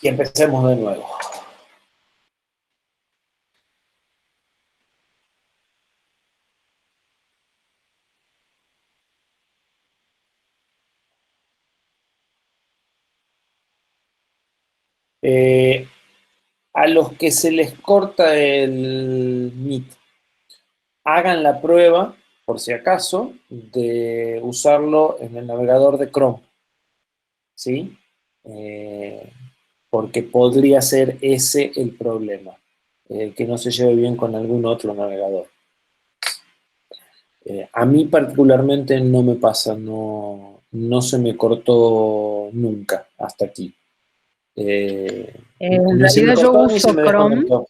Y empecemos de nuevo. A los que se les corta el Meet, hagan la prueba, por si acaso, de usarlo en el navegador de Chrome, ¿sí? Porque podría ser ese el problema, que no se lleve bien con algún otro navegador. A mí particularmente no me pasa, no se me cortó nunca hasta aquí. En Ni se me realidad yo cortó ni se uso me Chrome, desconectó.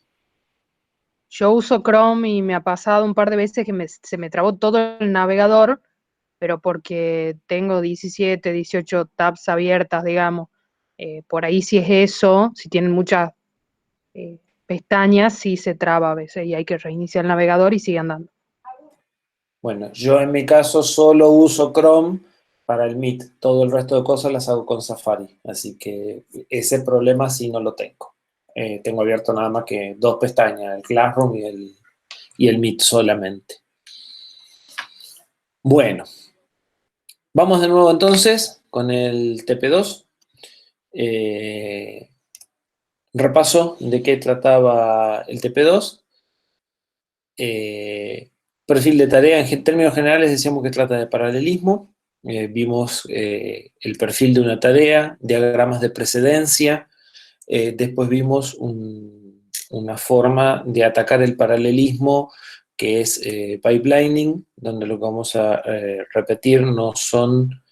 y me ha pasado un par de veces que se me trabó todo el navegador, pero porque tengo 17, 18 tabs abiertas, digamos. Por ahí si es eso, si tienen muchas pestañas, sí se traba a veces y hay que reiniciar el navegador y sigue andando. Bueno, yo en mi caso solo uso Chrome para el Meet. Todo el resto de cosas las hago con Safari. Así que ese problema sí no lo tengo. Tengo abierto nada más que dos pestañas, el Classroom y el Meet solamente. Bueno, vamos de nuevo entonces con el TP2. Repaso de qué trataba el TP2. Perfil de tarea, en términos generales decíamos que trata de paralelismo. Vimos el perfil de una tarea, diagramas de precedencia. Después vimos una forma de atacar el paralelismo que es pipelining, donde lo que vamos a repetir no son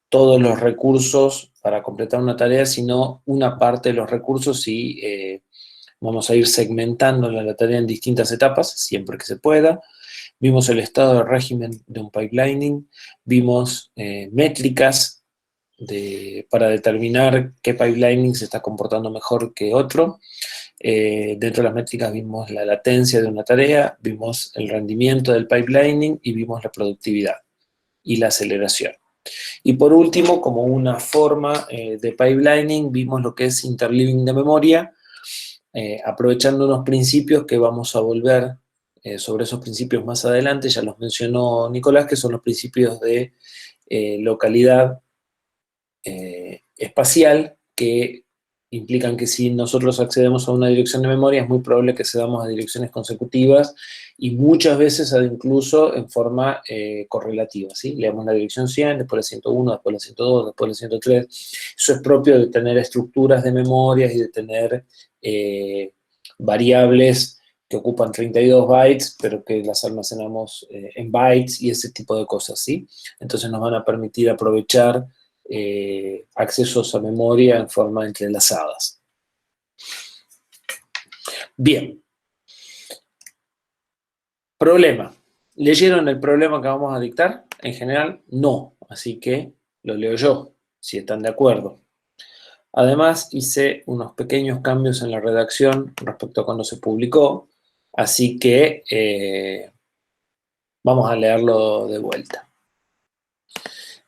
todos los recursos para completar una tarea, sino una parte de los recursos y vamos a ir segmentando la tarea en distintas etapas, siempre que se pueda. Vimos el estado de régimen de un pipelining, vimos métricas para determinar qué pipelining se está comportando mejor que otro. Dentro de las métricas vimos la latencia de una tarea, vimos el rendimiento del pipelining y vimos la productividad y la aceleración. Y por último, como una forma de pipelining, vimos lo que es interleaving de memoria, aprovechando unos principios que vamos a volver sobre esos principios más adelante, ya los mencionó Nicolás, que son los principios de localidad espacial, que implican que si nosotros accedemos a una dirección de memoria es muy probable que accedamos a direcciones consecutivas y muchas veces incluso en forma correlativa, ¿sí? Leemos la dirección 100, después la 101, después la 102, después la 103. Eso es propio de tener estructuras de memorias y de tener variables que ocupan 32 bytes, pero que las almacenamos en bytes y ese tipo de cosas, ¿sí? Entonces nos van a permitir aprovechar accesos a memoria en forma entrelazadas. Bien. Problema. ¿Leyeron el problema que vamos a dictar? En general, no. Así que lo leo yo, si están de acuerdo. Además, hice unos pequeños cambios en la redacción respecto a cuando se publicó. Así que vamos a leerlo de vuelta.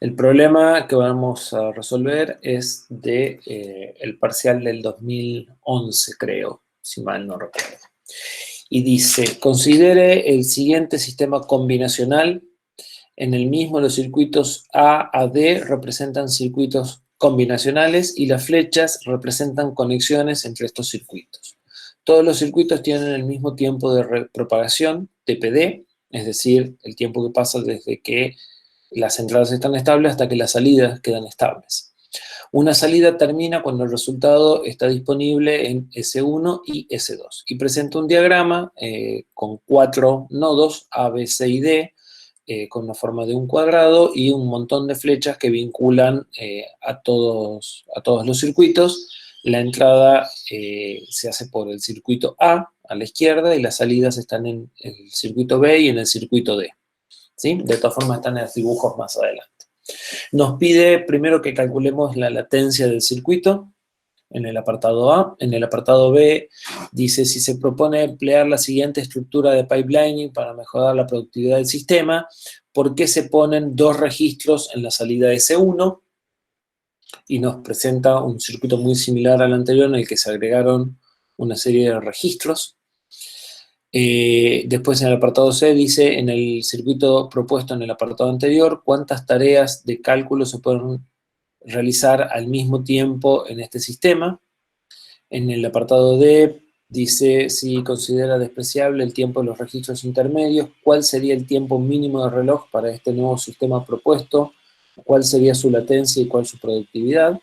El problema que vamos a resolver es el parcial del 2011, creo, si mal no recuerdo. Y dice, considere el siguiente sistema combinacional. En el mismo los circuitos A a D representan circuitos combinacionales y las flechas representan conexiones entre estos circuitos. Todos los circuitos tienen el mismo tiempo de propagación, TPD, es decir, el tiempo que pasa desde que las entradas están estables hasta que las salidas quedan estables. Una salida termina cuando el resultado está disponible en S1 y S2 y presenta un diagrama con 4 nodos A, B, C y D con la forma de un cuadrado y un montón de flechas que vinculan a todos los circuitos. La entrada se hace por el circuito A la izquierda y las salidas están en el circuito B y en el circuito D. ¿Sí? De todas formas están en los dibujos más adelante. Nos pide primero que calculemos la latencia del circuito en el apartado A. En el apartado B dice si se propone emplear la siguiente estructura de pipelining para mejorar la productividad del sistema, ¿por qué se ponen 2 registros en la salida S1? y nos presenta un circuito muy similar al anterior en el que se agregaron una serie de registros. Después en el apartado C dice, en el circuito propuesto en el apartado anterior, ¿cuántas tareas de cálculo se pueden realizar al mismo tiempo en este sistema? En el apartado D dice, si considera despreciable el tiempo de los registros intermedios, ¿cuál sería el tiempo mínimo de reloj para este nuevo sistema propuesto? ¿Cuál sería su latencia y cuál su productividad?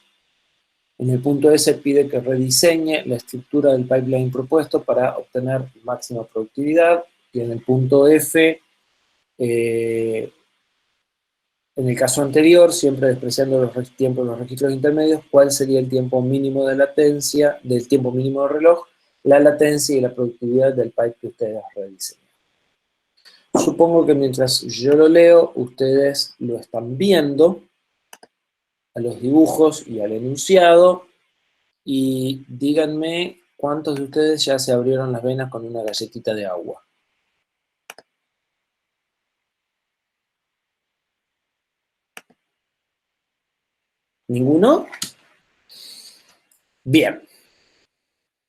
En el punto S pide que rediseñe la estructura del pipeline propuesto para obtener máxima productividad. Y en el punto F, en el caso anterior, siempre despreciando los tiempos de los registros intermedios, ¿cuál sería el tiempo mínimo de latencia, del tiempo mínimo de reloj, la latencia y la productividad del pipe que ustedes rediseñan? Supongo que mientras yo lo leo, ustedes lo están viendo a los dibujos y al enunciado, y díganme cuántos de ustedes ya se abrieron las venas con una galletita de agua. ¿Ninguno? Bien.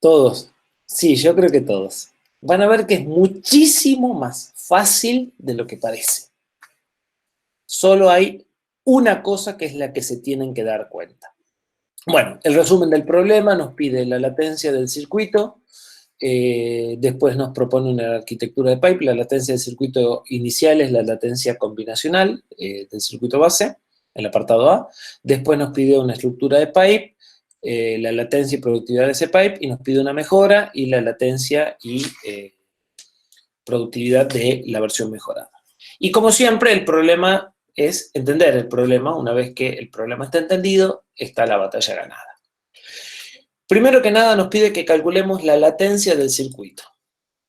Todos. Sí, yo creo que todos. Van a ver que es muchísimo más fácil de lo que parece. Solo hay una cosa que es la que se tienen que dar cuenta. Bueno, el resumen del problema nos pide la latencia del circuito, después nos propone una arquitectura de pipe. La latencia del circuito inicial es la latencia combinacional del circuito base, el apartado A. Después nos pide una estructura de pipe, la latencia y productividad de ese pipe, y nos pide una mejora y la latencia y productividad de la versión mejorada. Y como siempre, el problema es entender el problema. Una vez que el problema está entendido, está la batalla ganada. Primero que nada nos pide que calculemos la latencia del circuito.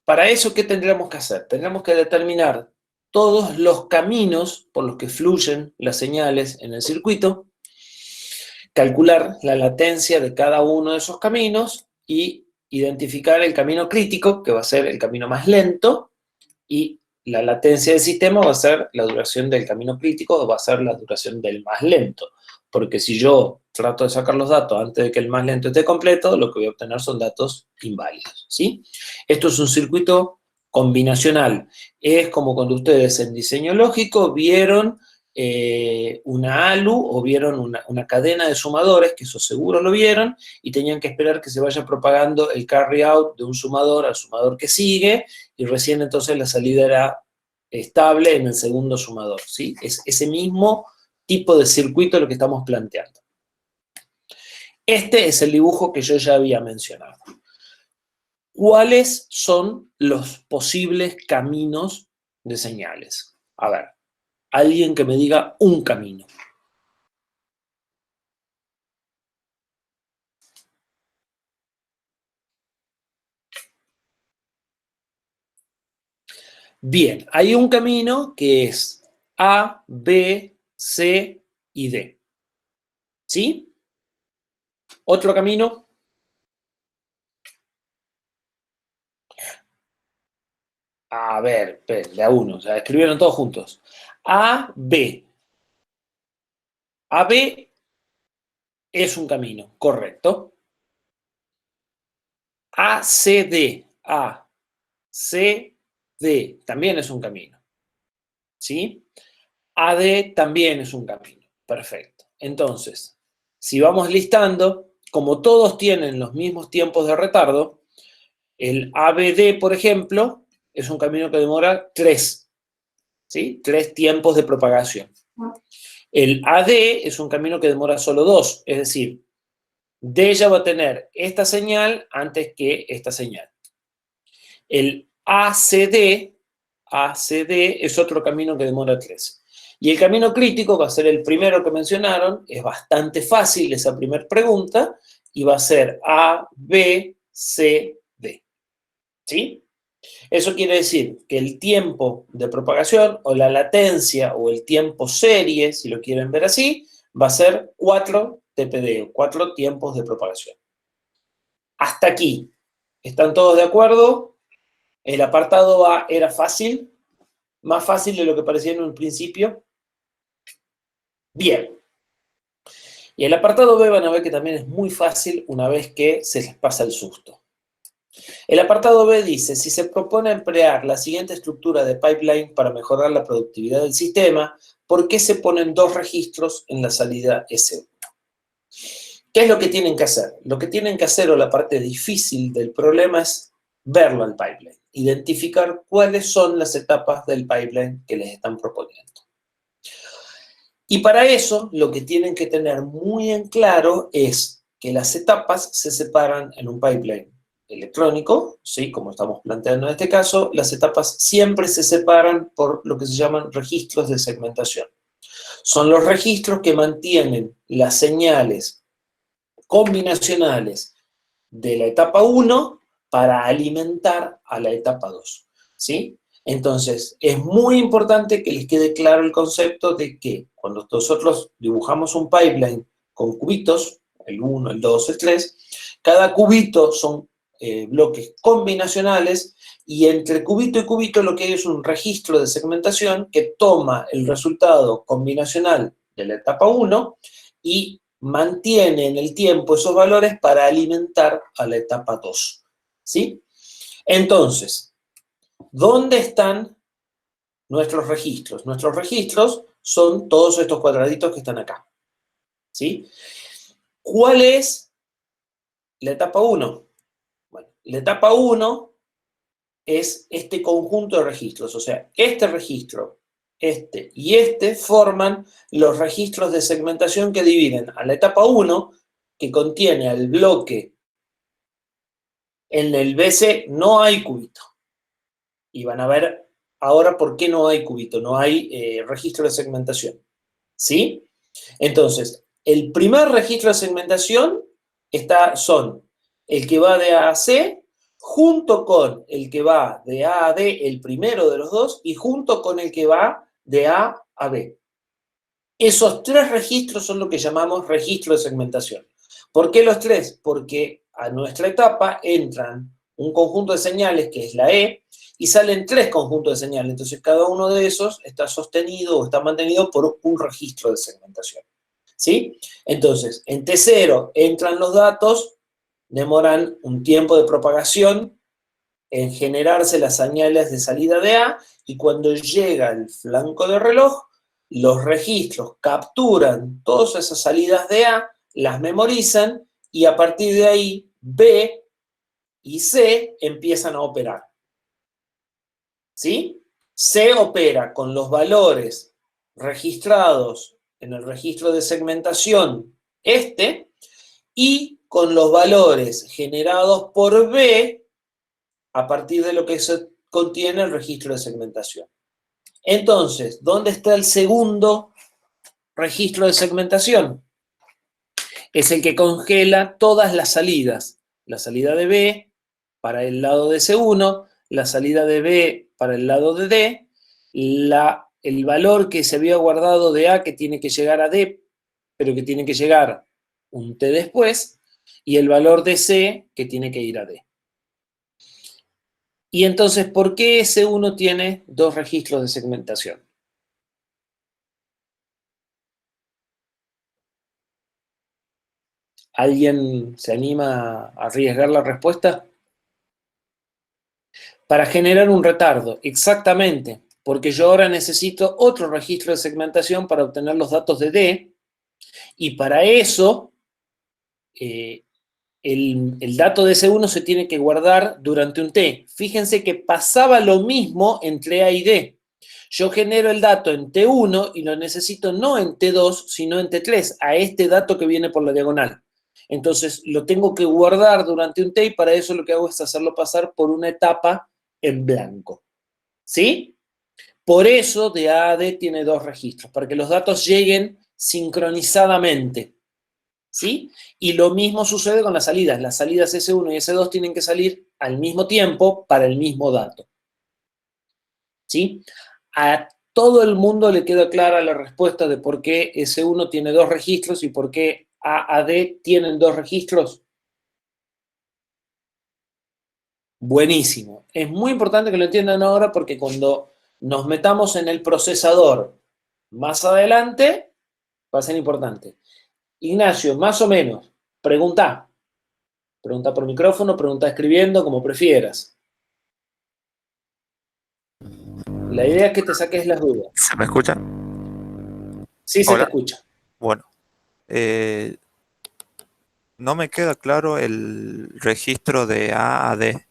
Para eso, ¿qué tendríamos que hacer? Tendríamos que determinar todos los caminos por los que fluyen las señales en el circuito, calcular la latencia de cada uno de esos caminos y identificar el camino crítico, que va a ser el camino más lento, y la latencia del sistema va a ser la duración del camino crítico o va a ser la duración del más lento. Porque si yo trato de sacar los datos antes de que el más lento esté completo, lo que voy a obtener son datos inválidos, ¿sí? Esto es un circuito combinacional. Es como cuando ustedes en diseño lógico vieron una ALU o vieron una cadena de sumadores, que eso seguro lo vieron, y tenían que esperar que se vaya propagando el carry out de un sumador al sumador que sigue, y recién entonces la salida era estable en el segundo sumador, ¿sí? Es ese mismo tipo de circuito lo que estamos planteando. Este es el dibujo que yo ya había mencionado. ¿Cuáles son los posibles caminos de señales? A ver, alguien que me diga un camino. Bien, hay un camino que es A, B, C y D. ¿Sí? ¿Otro camino? A ver, de a uno, o sea, escribieron todos juntos. A, B. A, B es un camino, correcto. A, C, D. A, C, D también es un camino. ¿Sí? AD también es un camino. Perfecto. Entonces, si vamos listando, como todos tienen los mismos tiempos de retardo, el ABD, por ejemplo, es un camino que demora 3, ¿sí? 3 tiempos de propagación. El AD es un camino que demora solo 2, es decir, D ya va a tener esta señal antes que esta señal. El ACD es otro camino que demora 3. Y el camino crítico va a ser el primero que mencionaron, es bastante fácil esa primera pregunta, y va a ser A, B, C, D. ¿Sí? Eso quiere decir que el tiempo de propagación, o la latencia, o el tiempo serie, si lo quieren ver así, va a ser 4 TPD, 4 tiempos de propagación. Hasta aquí. ¿Están todos de acuerdo? El apartado A era fácil, más fácil de lo que parecía en un principio. Bien. Y el apartado B van a ver que también es muy fácil una vez que se les pasa el susto. El apartado B dice, si se propone emplear la siguiente estructura de pipeline para mejorar la productividad del sistema, ¿por qué se ponen dos registros en la salida S1? ¿Qué es lo que tienen que hacer? Lo que tienen que hacer, o la parte difícil del problema, es verlo al pipeline, identificar cuáles son las etapas del pipeline que les están proponiendo. Y para eso, lo que tienen que tener muy en claro es que las etapas se separan en un pipeline electrónico, ¿sí? Como estamos planteando en este caso, las etapas siempre se separan por lo que se llaman registros de segmentación. Son los registros que mantienen las señales combinacionales de la etapa 1 para alimentar a la etapa 2, ¿sí? Entonces, es muy importante que les quede claro el concepto de que cuando nosotros dibujamos un pipeline con cubitos, el 1, el 2, el 3, cada cubito son bloques combinacionales y entre cubito y cubito lo que hay es un registro de segmentación que toma el resultado combinacional de la etapa 1 y mantiene en el tiempo esos valores para alimentar a la etapa 2, ¿sí? Entonces, ¿dónde están nuestros registros? Nuestros registros son todos estos cuadraditos que están acá, ¿sí? ¿Cuál es la etapa 1? Bueno, la etapa 1 es este conjunto de registros, o sea, este registro, este y este forman los registros de segmentación que dividen a la etapa 1, que contiene al bloque. En el BC no hay cubito. Y van a ver ahora por qué no hay cubito, no hay registro de segmentación. ¿Sí? Entonces, el primer registro de segmentación son el que va de A a C, junto con el que va de A a D, el primero de los dos, y junto con el que va de A a B. Esos tres registros son lo que llamamos registro de segmentación. ¿Por qué los tres? Porque a nuestra etapa entran un conjunto de señales, que es la E, y salen tres conjuntos de señales. Entonces, cada uno de esos está sostenido o está mantenido por un registro de segmentación. ¿Sí? Entonces, en T0 entran los datos, demoran un tiempo de propagación en generarse las señales de salida de A, y cuando llega el flanco de reloj, los registros capturan todas esas salidas de A, las memorizan, y a partir de ahí B y C empiezan a operar. ¿Sí? C opera con los valores registrados en el registro de segmentación y con los valores generados por B a partir de lo que se contiene el registro de segmentación. Entonces, ¿dónde está el segundo registro de segmentación? Es el que congela todas las salidas. La salida de B para el lado de C1, la salida de B para el lado de D, el valor que se había guardado de A que tiene que llegar a D, pero que tiene que llegar un T después, y el valor de C que tiene que ir a D. Y entonces, ¿por qué S1 tiene dos registros de segmentación? ¿Alguien se anima a arriesgar la respuesta? Para generar un retardo, exactamente, porque yo ahora necesito otro registro de segmentación para obtener los datos de D, y para eso el dato de S1 se tiene que guardar durante un T. Fíjense que pasaba lo mismo entre A y D. Yo genero el dato en T1 y lo necesito no en T2, sino en T3, a este dato que viene por la diagonal. Entonces, lo tengo que guardar durante un T, y para eso lo que hago es hacerlo pasar por una etapa en blanco. ¿Sí? Por eso de A a D tiene dos registros, para que los datos lleguen sincronizadamente. ¿Sí? Y lo mismo sucede con las salidas. Las salidas S1 y S2 tienen que salir al mismo tiempo para el mismo dato. ¿Sí? A todo el mundo le queda clara la respuesta de por qué S1 tiene dos registros y por qué A a D tienen dos registros. Buenísimo. Es muy importante que lo entiendan ahora, porque cuando nos metamos en el procesador más adelante va a ser importante. Ignacio, más o menos. Pregunta. Pregunta por micrófono, pregunta escribiendo, como prefieras. La idea es que te saques las dudas. ¿Se me escucha? Sí se te Hola. escucha. Bueno, eh, no me queda claro el registro de A a D,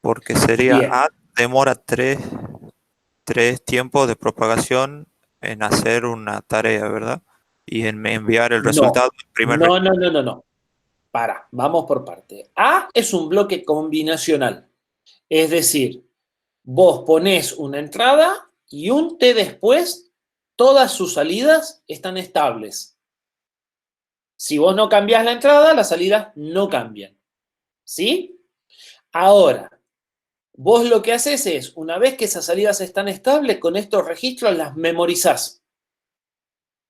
porque sería Bien. A demora tres tiempos de propagación en hacer una tarea, ¿verdad? Y en enviar el No. resultado en primer No, no, registro. no, no, no. Para, vamos por parte. A es un bloque combinacional. Es decir, vos ponés una entrada y un T después, todas sus salidas están estables. Si vos no cambiás la entrada, las salidas no cambian. ¿Sí? Ahora, vos lo que haces es, una vez que esas salidas están estables, con estos registros las memorizás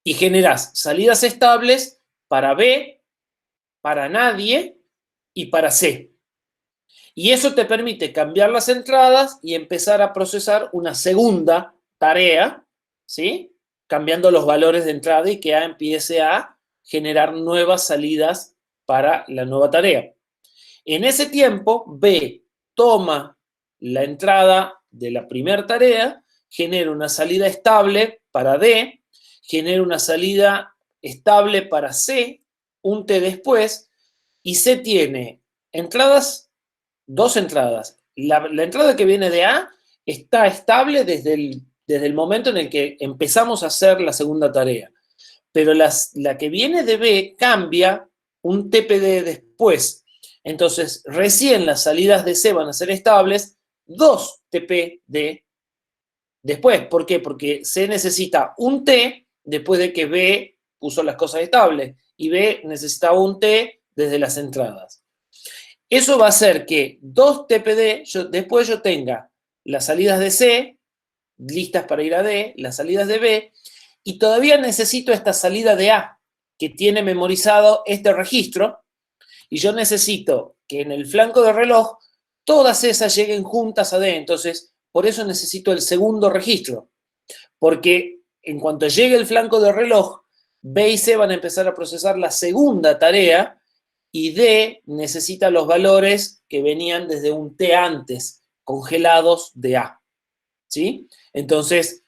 y generás salidas estables para B, para nadie y para C. Y eso te permite cambiar las entradas y empezar a procesar una segunda tarea, ¿sí? Cambiando los valores de entrada y que A empiece a generar nuevas salidas para la nueva tarea. En ese tiempo, B toma la entrada de la primera tarea, genera una salida estable para D, genera una salida estable para C, un T después, y C tiene entradas, dos entradas. La entrada que viene de A está estable desde el momento en el que empezamos a hacer la segunda tarea, pero la que viene de B cambia un TPD después. Entonces, recién las salidas de C van a ser estables, 2 TPD después. ¿Por qué? Porque C necesita un T después de que B puso las cosas estables y B necesita un T desde las entradas. Eso va a hacer que 2 TPD, después yo tenga las salidas de C listas para ir a D, las salidas de B, y todavía necesito esta salida de A, que tiene memorizado este registro, y yo necesito que en el flanco de reloj todas esas lleguen juntas a D. Entonces, por eso necesito el segundo registro, porque en cuanto llegue el flanco de reloj, B y C van a empezar a procesar la segunda tarea y D necesita los valores que venían desde un T antes, congelados de A. ¿Sí? Entonces,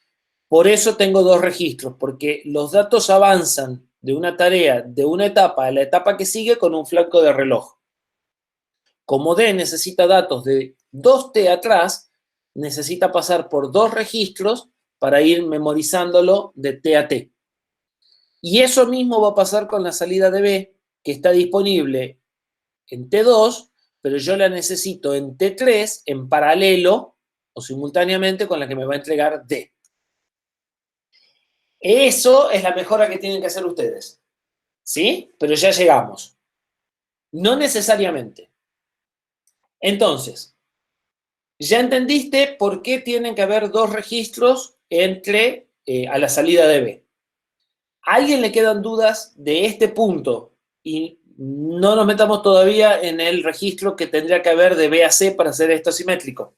por eso tengo dos registros, porque los datos avanzan de una tarea, de una etapa a la etapa que sigue con un flanco de reloj. Como D necesita datos de 2T atrás, necesita pasar por dos registros para ir memorizándolo de T a T. Y eso mismo va a pasar con la salida de B, que está disponible en T2, pero yo la necesito en T3 en paralelo o simultáneamente con la que me va a entregar D. Eso es la mejora que tienen que hacer ustedes. ¿Sí? Pero ya llegamos. No necesariamente. Entonces, ya entendiste por qué tienen que haber dos registros entre a la salida de B. ¿A alguien le quedan dudas de este punto? Y no nos metamos todavía en el registro que tendría que haber de B a C para hacer esto simétrico.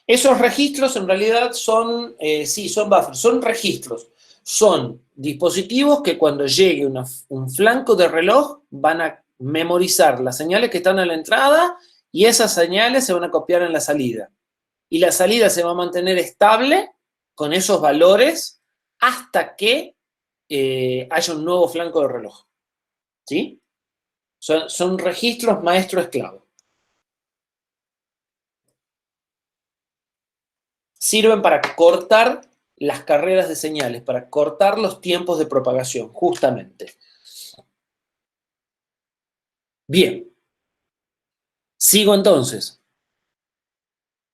Esos registros en realidad son, sí, son buffers, son registros. Son dispositivos que cuando llegue un flanco de reloj van a memorizar las señales que están en la entrada y esas señales se van a copiar en la salida. Y la salida se va a mantener estable con esos valores hasta que haya un nuevo flanco de reloj. ¿Sí? Son registros maestro-esclavo. Sirven para cortar las carreras de señales, para cortar los tiempos de propagación, justamente. Bien, sigo entonces.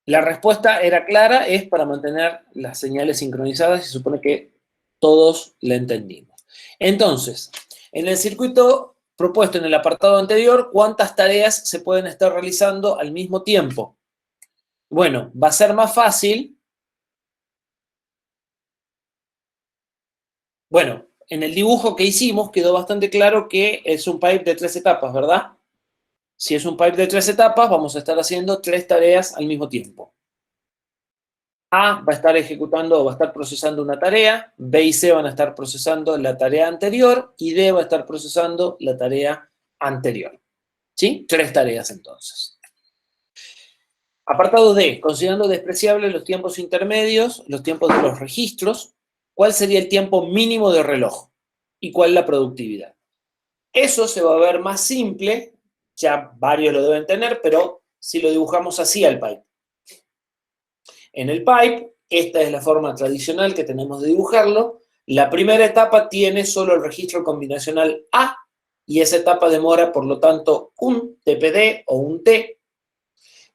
La respuesta era clara, es para mantener las señales sincronizadas y se supone que todos la entendimos. Entonces, en el circuito propuesto en el apartado anterior, ¿cuántas tareas se pueden estar realizando al mismo tiempo? Bueno, va a ser más fácil. Bueno, en el dibujo que hicimos quedó bastante claro que es un pipe de 3 etapas, ¿verdad? Si es un pipe de 3 etapas, vamos a estar haciendo 3 tareas al mismo tiempo. A va a estar ejecutando o va a estar procesando una tarea, B y C van a estar procesando la tarea anterior y D va a estar procesando la tarea anterior. ¿Sí? 3 tareas entonces. Apartado D, considerando despreciables los tiempos intermedios, los tiempos de los registros, ¿cuál sería el tiempo mínimo de reloj? ¿Y cuál la productividad? Eso se va a ver más simple, ya varios lo deben tener, pero si lo dibujamos así al pipe. En el pipe, esta es la forma tradicional que tenemos de dibujarlo. La primera etapa tiene solo el registro combinacional A y esa etapa demora, por lo tanto, un TPD o un T.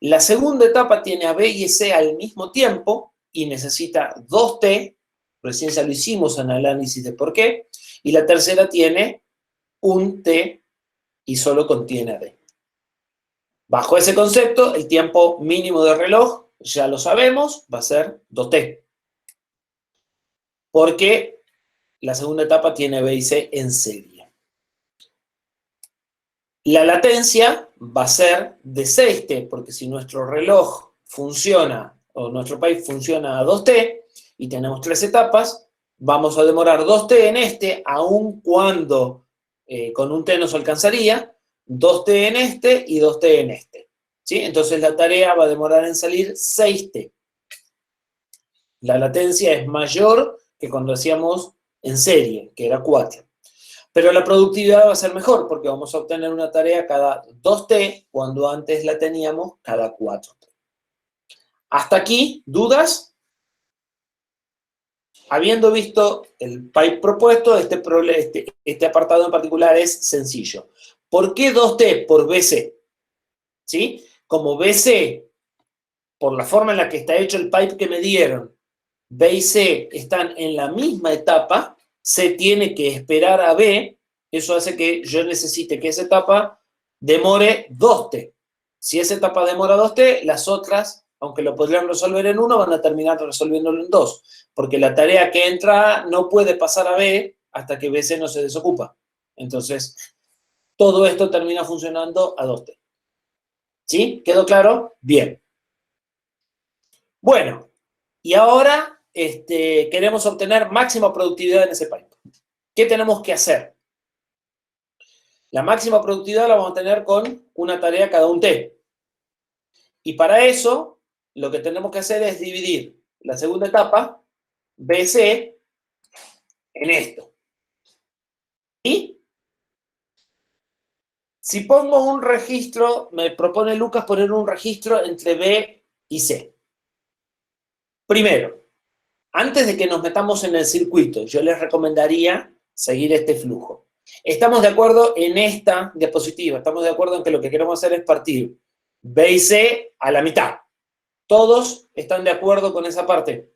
La segunda etapa tiene a B y C al mismo tiempo y necesita 2 T, recién ya lo hicimos en el análisis de por qué, y la tercera tiene un T y solo contiene a D. Bajo ese concepto, el tiempo mínimo de reloj, ya lo sabemos, va a ser 2T. Porque la segunda etapa tiene B y C en serie. La latencia va a ser de 6T, porque si nuestro reloj funciona, o nuestro pipe funciona a 2T, y tenemos 3 etapas, vamos a demorar 2T en este, aun cuando con un T nos alcanzaría, 2T en este y 2T en este. ¿Sí? Entonces la tarea va a demorar en salir 6T. La latencia es mayor que cuando hacíamos en serie, que era 4. Pero la productividad va a ser mejor porque vamos a obtener una tarea cada 2T cuando antes la teníamos cada 4T. Hasta aquí, ¿dudas? Habiendo visto el pipe propuesto, este apartado en particular es sencillo. ¿Por qué 2T? Por BC. ¿Sí? Como BC, por la forma en la que está hecho el pipe que me dieron, B y C están en la misma etapa, C tiene que esperar a B, eso hace que yo necesite que esa etapa demore 2T. Si esa etapa demora 2T, las otras, aunque lo podrían resolver en 1, van a terminar resolviéndolo en 2, porque la tarea que entra A no puede pasar a B hasta que BC no se desocupa. Entonces, todo esto termina funcionando a 2T. ¿Sí? ¿Quedó claro? Bien. Bueno, y ahora queremos obtener máxima productividad en ese pipe. ¿Qué tenemos que hacer? La máxima productividad la vamos a tener con una tarea cada un T. Y para eso, lo que tenemos que hacer es dividir la segunda etapa, BC, en esto. Y si pongo un registro, me propone Lucas poner un registro entre B y C. Primero, antes de que nos metamos en el circuito, yo les recomendaría seguir este flujo. Estamos de acuerdo en esta diapositiva, estamos de acuerdo en que lo que queremos hacer es partir B y C a la mitad. ¿Todos están de acuerdo con esa parte?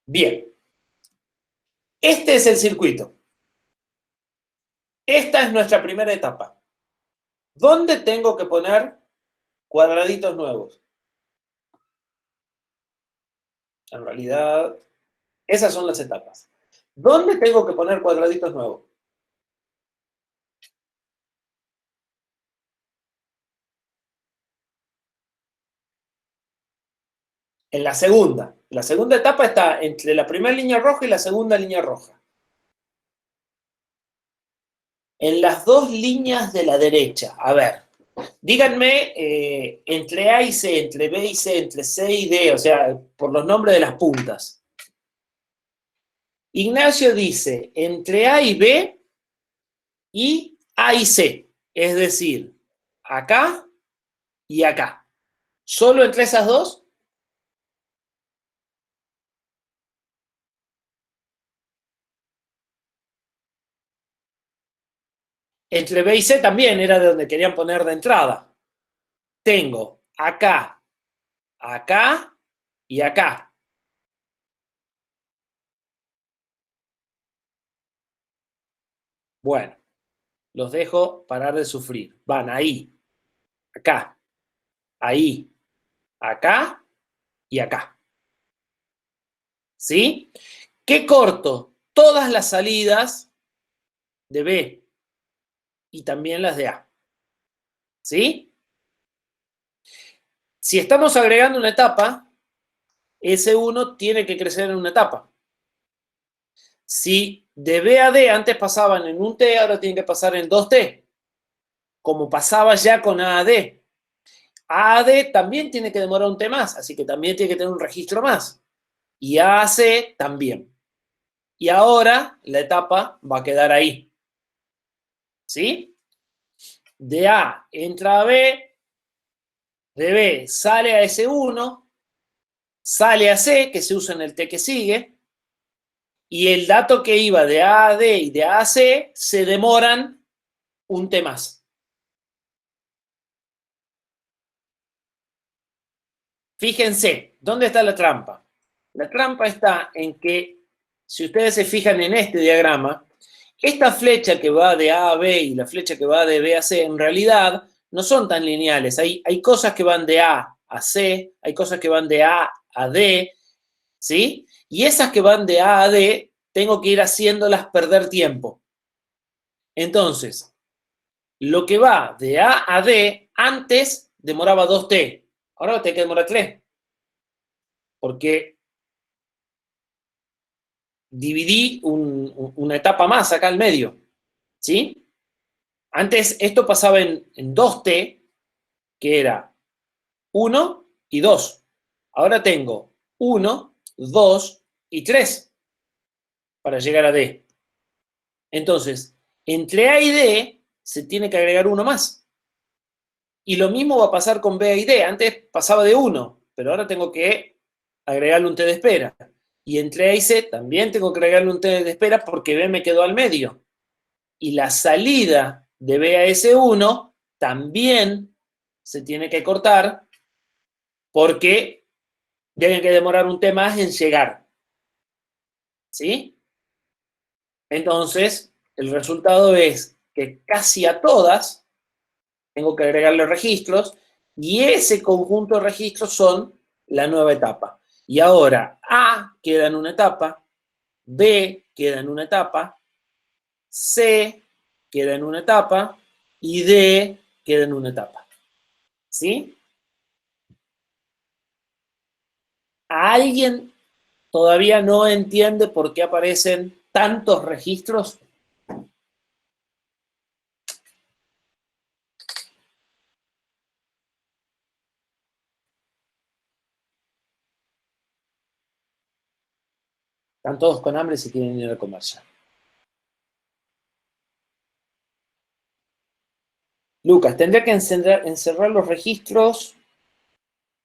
Bien. Este es el circuito. Esta es nuestra primera etapa. ¿Dónde tengo que poner cuadraditos nuevos? En realidad, esas son las etapas. ¿Dónde tengo que poner cuadraditos nuevos? En la segunda. La segunda etapa está entre la primera línea roja y la segunda línea roja. En las dos líneas de la derecha. A ver, díganme entre A y C, entre B y C, entre C y D, o sea, por los nombres de las puntas. Ignacio dice entre A y B y A y C, es decir, acá y acá. ¿Solo entre esas dos? Entre B y C también era de donde querían poner de entrada. Tengo acá, acá y acá. Bueno, los dejo parar de sufrir. Van ahí, acá, ahí, acá y acá. ¿Sí? ¿Qué corto? Todas las salidas de B y también las de A. ¿Sí? Si estamos agregando una etapa, S1 tiene que crecer en una etapa. Si de B a D antes pasaban en un T, ahora tienen que pasar en 2T, como pasaba ya con A a D. A a D también tiene que demorar un T más, así que también tiene que tener un registro más. Y A a C también. Y ahora la etapa va a quedar ahí. ¿Sí? De A entra a B, de B sale a S1, sale a C, que se usa en el T que sigue, y el dato que iba de A a D y de A a C se demoran un T más. Fíjense, ¿dónde está la trampa? La trampa está en que, si ustedes se fijan en este diagrama, esta flecha que va de A a B y la flecha que va de B a C, en realidad no son tan lineales. Hay cosas que van de A a C, hay cosas que van de A a D, ¿sí? Y esas que van de A a D, tengo que ir haciéndolas perder tiempo. Entonces, lo que va de A a D, antes demoraba 2T, ahora va a tener que demorar 3. Porque dividí una etapa más acá al medio, ¿sí? Antes esto pasaba en 2T, que era 1 y 2. Ahora tengo 1, 2 y 3 para llegar a D. Entonces, entre A y D se tiene que agregar uno más. Y lo mismo va a pasar con B y D. Antes pasaba de 1, pero ahora tengo que agregarle un T de espera. Y entre A y C también tengo que agregarle un T de espera porque B me quedó al medio. Y la salida de B a S1 también se tiene que cortar porque tiene que demorar un T más en llegar. ¿Sí? Entonces, el resultado es que casi a todas tengo que agregarle registros y ese conjunto de registros son la nueva etapa. Y ahora A queda en una etapa, B queda en una etapa, C queda en una etapa y D queda en una etapa. ¿Sí? ¿Alguien todavía no entiende por qué aparecen tantos registros? Están todos con hambre si quieren ir a comer ya. Lucas, tendría que encerrar los registros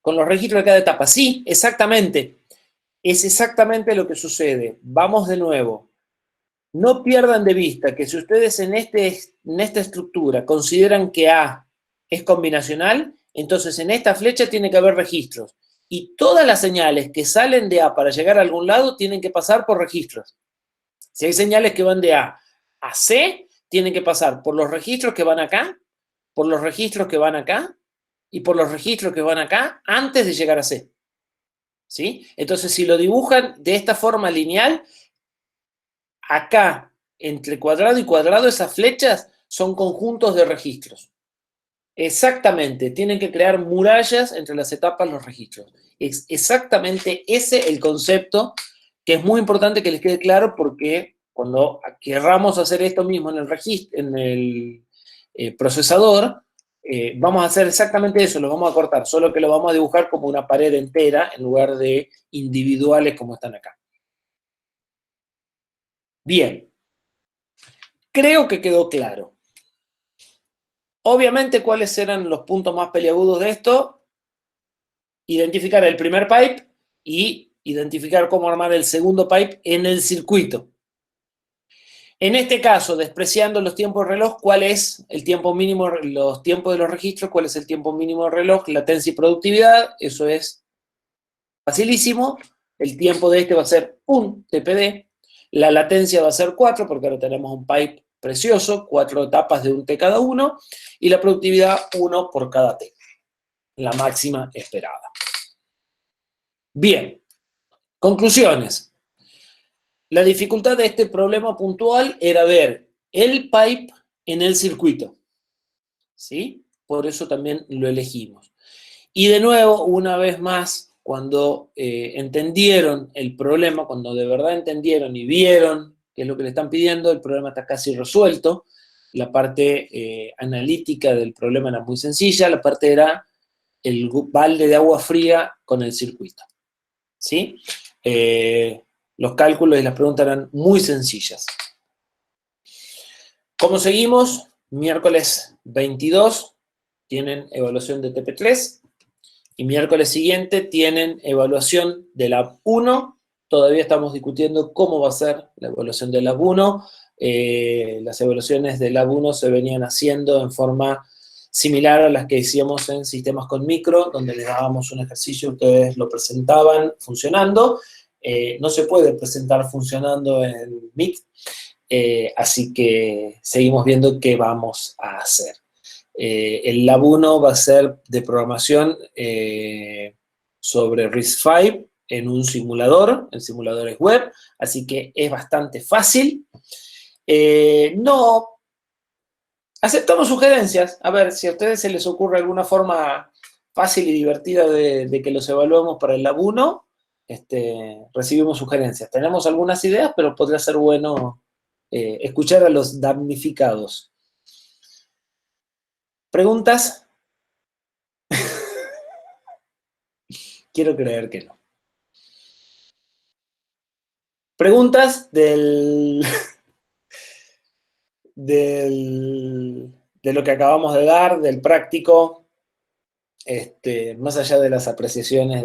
con los registros de cada etapa. Sí, exactamente. Es exactamente lo que sucede. Vamos de nuevo. No pierdan de vista que si ustedes en esta estructura consideran que A es combinacional, entonces en esta flecha tiene que haber registros. Y todas las señales que salen de A para llegar a algún lado tienen que pasar por registros. Si hay señales que van de A a C, tienen que pasar por los registros que van acá, por los registros que van acá y por los registros que van acá antes de llegar a C. ¿Sí? Entonces, si lo dibujan de esta forma lineal, acá, entre cuadrado y cuadrado, esas flechas son conjuntos de registros. Exactamente, tienen que crear murallas entre las etapas, los registros. Es exactamente ese el concepto que es muy importante que les quede claro porque cuando querramos hacer esto mismo en el procesador, vamos a hacer exactamente eso, lo vamos a cortar, solo que lo vamos a dibujar como una pared entera en lugar de individuales como están acá. Bien, creo que quedó claro. Obviamente, ¿cuáles eran los puntos más peliagudos de esto? Identificar el primer pipe y identificar cómo armar el segundo pipe en el circuito. En este caso, despreciando los tiempos de reloj, ¿cuál es el tiempo mínimo, los tiempos de los registros? ¿Cuál es el tiempo mínimo de reloj? Latencia y productividad, eso es facilísimo. El tiempo de este va a ser 1 TPD. La latencia va a ser 4, porque ahora tenemos un pipe precioso, 4 etapas de 1 T cada uno, y la productividad 1 por cada T, la máxima esperada. Bien, conclusiones. La dificultad de este problema puntual era ver el pipe en el circuito, ¿sí? Por eso también lo elegimos. Y de nuevo, una vez más, cuando entendieron el problema, cuando de verdad entendieron y vieron qué es lo que le están pidiendo, el problema está casi resuelto. La parte analítica del problema era muy sencilla, la parte era el balde de agua fría con el circuito. ¿Sí? Los cálculos y las preguntas eran muy sencillas. ¿Cómo seguimos? Miércoles 22 tienen evaluación de TP3 y miércoles siguiente tienen evaluación de Lab 1. Todavía estamos discutiendo cómo va a ser la evaluación de Lab 1. Las evaluaciones de Lab 1 se venían haciendo en forma similar a las que hicimos en sistemas con micro, donde les dábamos un ejercicio, ustedes lo presentaban funcionando. No se puede presentar funcionando en MIT, así que seguimos viendo qué vamos a hacer. El Lab 1 va a ser de programación sobre RISC-V en un simulador, el simulador es web, así que es bastante fácil. No, aceptamos sugerencias, a ver si a ustedes se les ocurre alguna forma fácil y divertida de que los evaluemos para el Lab 1, recibimos sugerencias. Tenemos algunas ideas, pero podría ser bueno escuchar a los damnificados. ¿Preguntas? Quiero creer que no. Preguntas de lo que acabamos de dar, del práctico, más allá de las apreciaciones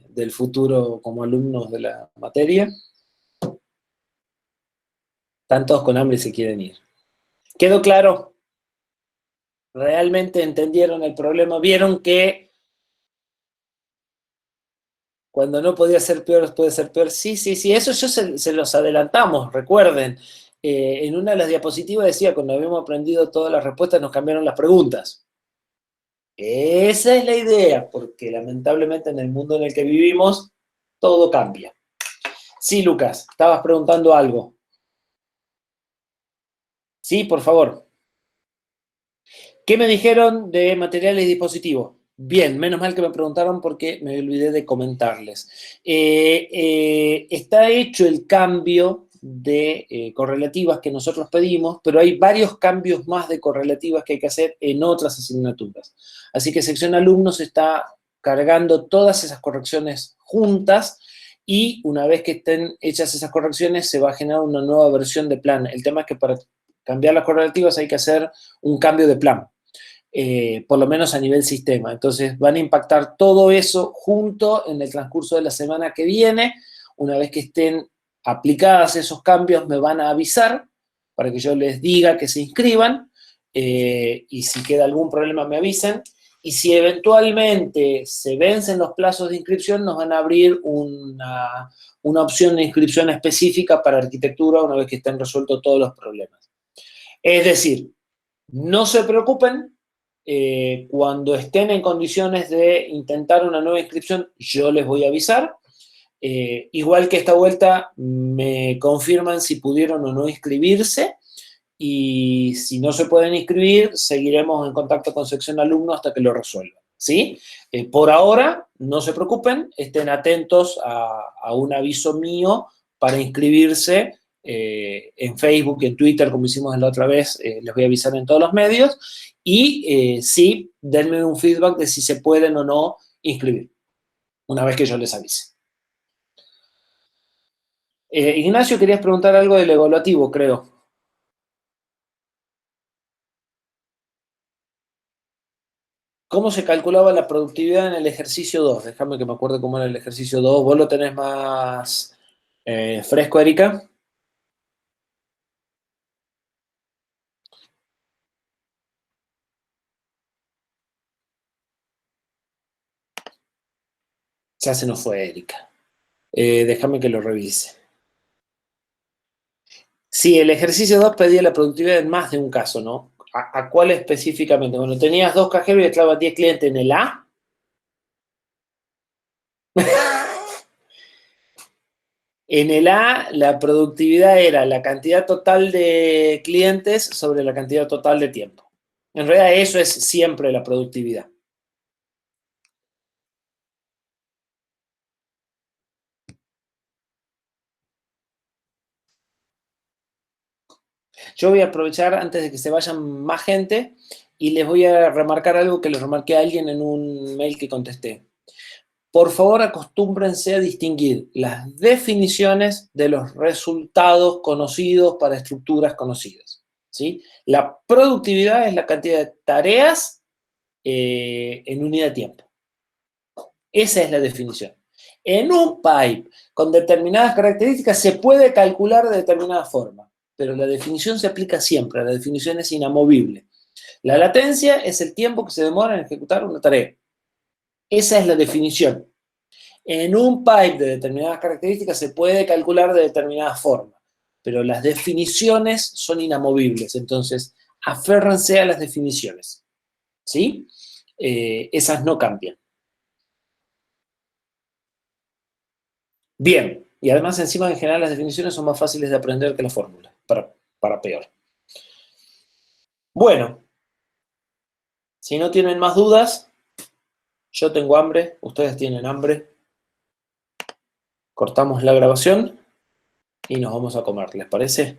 del futuro como alumnos de la materia. Están todos con hambre y se quieren ir. ¿Quedó claro? ¿Realmente entendieron el problema? ¿Vieron que cuando no podía ser peor, puede ser peor? Sí, eso yo se los adelantamos, recuerden. En una de las diapositivas decía, cuando habíamos aprendido todas las respuestas, nos cambiaron las preguntas. Esa es la idea, porque lamentablemente en el mundo en el que vivimos, todo cambia. Sí, Lucas, estabas preguntando algo. Sí, por favor. ¿Qué me dijeron de materiales y dispositivos? Bien, menos mal que me preguntaron porque me olvidé de comentarles. Está hecho el cambio de correlativas que nosotros pedimos, pero hay varios cambios más de correlativas que hay que hacer en otras asignaturas. Así que sección alumnos está cargando todas esas correcciones juntas y una vez que estén hechas esas correcciones se va a generar una nueva versión de plan. El tema es que para cambiar las correlativas hay que hacer un cambio de plan. Por lo menos a nivel sistema. Entonces van a impactar todo eso junto en el transcurso de la semana que viene. Una vez que estén aplicadas esos cambios, me van a avisar para que yo les diga que se inscriban y si queda algún problema me avisen. Y si eventualmente se vencen los plazos de inscripción, nos van a abrir una opción de inscripción específica para arquitectura una vez que estén resueltos todos los problemas. Es decir, no se preocupen, cuando estén en condiciones de intentar una nueva inscripción, yo les voy a avisar. Igual que esta vuelta, me confirman si pudieron o no inscribirse. Y si no se pueden inscribir, seguiremos en contacto con sección alumno hasta que lo resuelvan. ¿Sí? Por ahora, no se preocupen, estén atentos a un aviso mío para inscribirse en Facebook, en Twitter, como hicimos la otra vez, les voy a avisar en todos los medios. Y sí, denme un feedback de si se pueden o no inscribir, una vez que yo les avise. Ignacio, querías preguntar algo del evaluativo, creo. ¿Cómo se calculaba la productividad en el ejercicio 2? Déjame que me acuerde cómo era el ejercicio 2. ¿Vos lo tenés más fresco, Erika? Ya se nos fue Erika. Déjame que lo revise. Sí, el ejercicio 2 pedía la productividad en más de un caso, ¿no? ¿A cuál específicamente? Bueno, tenías 2 cajeros y estabas 10 clientes en el A. En el A, la productividad era la cantidad total de clientes sobre la cantidad total de tiempo. En realidad, eso es siempre la productividad. Yo voy a aprovechar antes de que se vayan más gente y les voy a remarcar algo que le remarqué a alguien en un mail que contesté. Por favor, acostúmbrense a distinguir las definiciones de los resultados conocidos para estructuras conocidas, ¿sí? La productividad es la cantidad de tareas en unidad de tiempo. Esa es la definición. En un pipe con determinadas características se puede calcular de determinada forma, pero la definición se aplica siempre, la definición es inamovible. La latencia es el tiempo que se demora en ejecutar una tarea. Esa es la definición. En un pipe de determinadas características se puede calcular de determinada forma, pero las definiciones son inamovibles, entonces aférrense a las definiciones, ¿sí? Esas no cambian. Bien, y además encima en general las definiciones son más fáciles de aprender que la fórmula, para peor. Bueno, si no tienen más dudas, yo tengo hambre, ustedes tienen hambre, cortamos la grabación y nos vamos a comer, ¿les parece?